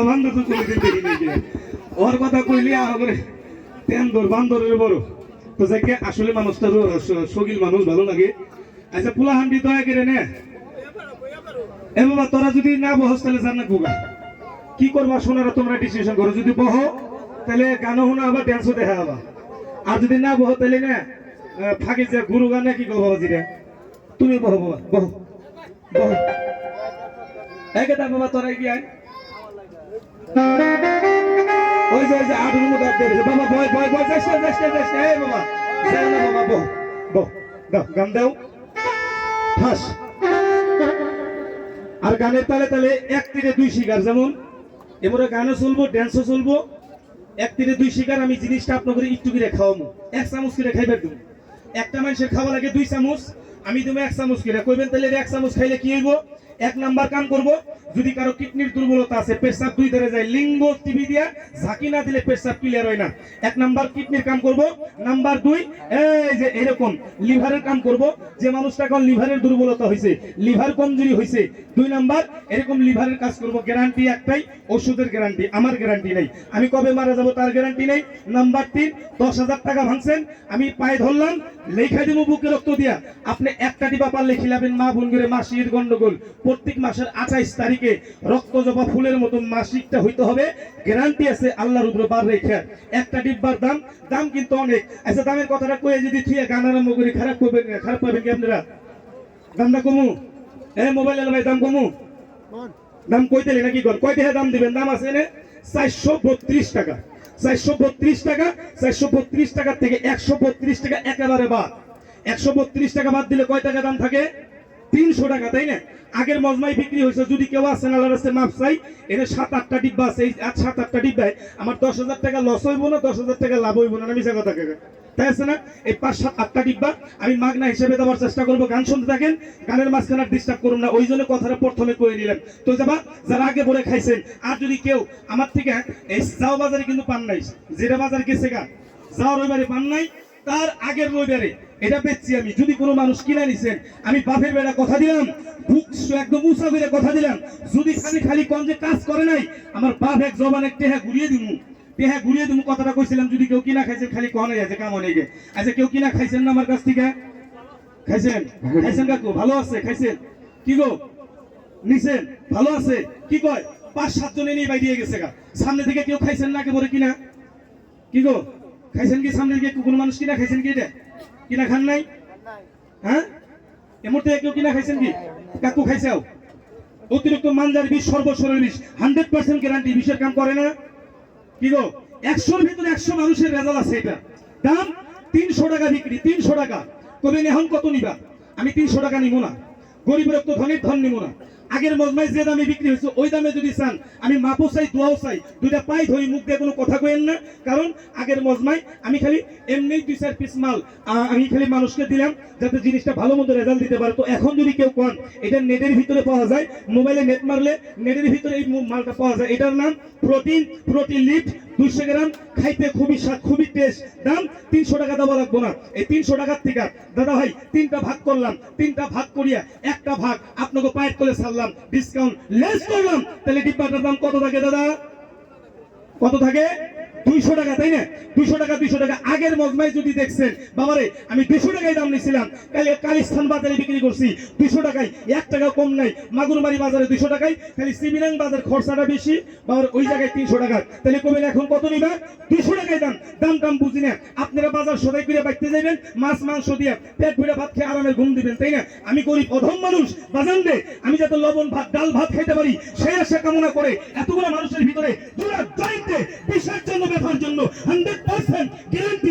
বান্দর তো কোনোদিন দেখি নাই ওর কথা কইলি আমাদের তেন্দর বান্দরের বড় তো যাকে আসলে মানুষটা সগিল মানুষ ভালো লাগে। আচ্ছা পোলা হান্ডি দয়া করে নে এ বাবা তোরা যদি না বহস তাহলে জান না গোগা কি করবা শোনারা তোমরা ডিসিশন করো। যদি বহ তাহলে গানও শোনা আবার ড্যান্সও দেখা হবা, আর যদি না বহ তাহলে না ফাঁকি যে গুরু গানে কি করবো বাজিরা তুমি বহ বাবা বহ বহ একেটা বাবা তোরা কি আয় ওই যে আটুর মতো বাবা ভয় ভয় ভয় যাস না বাবা যাই না বাবা বহ বহ দাও গান দাও ঠাস। আর গানের তালে তালে এক তীরে দুই শিকার, যেমন এবারে গানও চলবো ড্যান্সও চলবো, এক তীরে দুই শিকার। আমি জিনিসটা আপনাকে একটু করে খাওয়াবো, এক চামচ করে খাইবার দেবো। একটা মানুষের খাওয়া লাগে 2 চামচ, আমি দেবো 1 চামচ করে। কইবেন তাহলে 1 চামচ খাইলে কি হইব? 1 নাম্বার কাম করব, যদি কারো কিডনির দুর্বলতা আছে, পেশাব 2 ধরে যায়, লিঙ্গ টিভি দিয়া ঝাঁকি না দিলে পেশাব ক্লিয়ার হয় না, 1 নাম্বার কিডনির কাম করব। নাম্বার 2 এই যে এরকম লিভারের কাম করব, যে মানুষটা কোন লিভারের দুর্বলতা হইছে, লিভার কমজোরি হইছে, 2 নাম্বার এরকম লিভারের কাজ করব। গ্যারান্টি একটাই, ওষুধের গ্যারান্টি, আমার গ্যারান্টি নাই, আমি কবে মারা যাব তার গ্যারান্টি নাই। নাম্বার 3 10,000 টাকা ভাঙছেন, আমি পায়ে ধরলাম লেখা দেবো বুকে রক্ত দিয়া, আপনি একটা ডিবা পারলে খিলাবেন মা বোন করে। মাসির গন্ডগোল, প্রত্যেক মাসের 28 তারিখে রক্ত জবা ফুলের মতো মাসিকটা হইতে হবে, গ্যারান্টি আছে আল্লাহর উপরে বার রেখে। একটা ডিব্বার দাম কিন্তু অনেক। আচ্ছা দামের কথাটা কয়ে যদি ঠিক গান আরম্ভ করি খারাপ করবেন, খারাপ পাবেন কি আপনারা? দামটা কমু মোবাইল ভাই, দাম কমু, দাম কইতে নাকি কর কয় টাকা দাম দিবেন? দাম আছে না 432 টাকা, 432 টাকা, 432 টাকা থেকে 132 টাকা একেবারে বাদ। 132 টাকা বাদ দিলে কয় টাকা দাম থাকে? 300 টাকা, তাই না? আগের মজমাই বিক্রি হয়েছে, যদি কেউ আসেন আল্লাহর রাস্তায় মাপ চাই, এর 7-8টা ডিব্বা আছে, এই 7-8টা ডিব্বায় আমার 10,000 টাকা লস হইব না, 10,000 টাকা লাভ হইব না, আমি সে কথা কে তাই আছে না? এই 5-7-8টা ডিব্বা আমি মাগনা হিসেবে দেওয়ার চেষ্টা করবো। গান শুনতে থাকেন, গানের মাঝখানে ডিস্টার্ব করুন না, ওই জন্য কথাটা প্রথমে কয়ে নিলাম। তো যারা আগে বলে খাইছেন, আর যদি কেউ আমার থেকে এই যাও বাজারে কিন্তু পান নাই, যেটা বাজার গেছে গা যাও রবিবারে পান নাই, তার আগের রবিবারে এটা বেচছি আমি। যদি কোনো মানুষ কিনে নিছেন, আমি বাপের বেড়া কথা দিলাম, বুক একদম উঁচা করে কথা দিলাম, যদি খালি কম যে কাজ করে নাই, আমার বাপ এক জবান এক টেহা ঘুরিয়ে দিমু, টেহা ঘুরিয়ে দিমু, কথাটা কইছিলাম। যদি কেউ কিনা খাইছেন খালি কনে আছে কাম অনেকে। আচ্ছা কেউ কিনা খাইছেন না আমার কাছ থেকে? খাইছেন? খাইছেন কাকু? ভালো আছে? খাইছেন কি গো? নিছেন? ভালো আছে? কি কয় 5-7 জনে নিয়ে বাইরে গেছে গা। সামনে থেকে কেউ খাইছেন না কেবরে কিনা? কি গো খাইছেন কি? সামনে থেকে কোন মানুষ কিনা খাইছেন কি? এটা কিনা খান নাই? হ্যাঁ এর মধ্যে কেউ কিনা খাইছেন কি? কাকু খাইছাও? অতিরিক্ত মানজার বিষ, সর্বশরীর বিষ, 100% গ্যারান্টি, বিষের কাম করে না। কি গো 100-র ভিতরে 100 মানুষের রেজাল্ট আছে। এটা দাম 300 টাকা বিক্রি, 300 টাকা। কবেন এখন কত নিবা? আমি 300 টাকা নিব না, গরিব রক্ত ধনের ধন নিব না। আগের মজমায় যে দামে বিক্রি হয়েছে ওই দামে যদি চান, আমি মাপও চাই দোয়াও চাই, 2টা পাই ধরি, মুখ দিয়ে কোনো কথা কইেন না। কারণ আগের মজমায় আমি খালি এমনি 2-4 পিস মাল আমি খালি মানুষকে দিলাম যাতে জিনিসটা ভালো মতো রেজাল্ট দিতে পারে। তো এখন যদি কেউ কোন এটা নেটের ভিতরে পাওয়া যায়, মোবাইলে নেট মারলে নেটের ভিতরে এই মালটা পাওয়া যায়। এটার নাম প্রোটিন লিফট, 200 গ্রাম, খাইতে খুবই স্বাদ, খুবই টেস্ট। দাম 300 টাকা দেওয়া লাগবো না। এই 300 টাকার থেকে দাদা ভাই 3টা ভাগ করলাম, 3টা ভাগ করিয়া একটা ভাগ আপনাকে পায়ের তলে ছাড়লাম, ডিসকাউন্ট লেস করলাম। তাহলে ডিব্বাটার দাম কত থাকে দাদা? কত থাকে? 200 টাকা, তাই না? 200 টাকা, 200 টাকা। আগের মজমায় যদি দেখছেন বাবারে আমি 200 টাকায় দাম নিয়েছিলাম, কালিস্থান বাজারে বিক্রি করছি 200 টাকায়, 1 টাকা কম নাই। মাগুরমারি বাজারে 200 টাকায়, খালি সিমিনাং বাজার খরচাটা বেশি, বাবার ওই জায়গায় 300 টাকা। তাহলে কবেন এখন কত নিবা? 200 টাকায় দাম বুঝি না। আপনারা বাজার সদাই করে বাইতে যাবেন, মাছ মাংস দিয়ে পেট ভরে ভাত খেয়ে আরামের ঘুম দিবেন, তাই না? আমি গরিব অধম মানুষ, বাজান রে আমি যাতে লবণ ভাত ডাল ভাত খাইতে পারি সেই আশা কামনা করে এতগুলো মানুষের ভিতরে জোড়া জয়েন্টে বিষয়ের জন্য, ব্যথার জন্য 100% গ্যারান্টি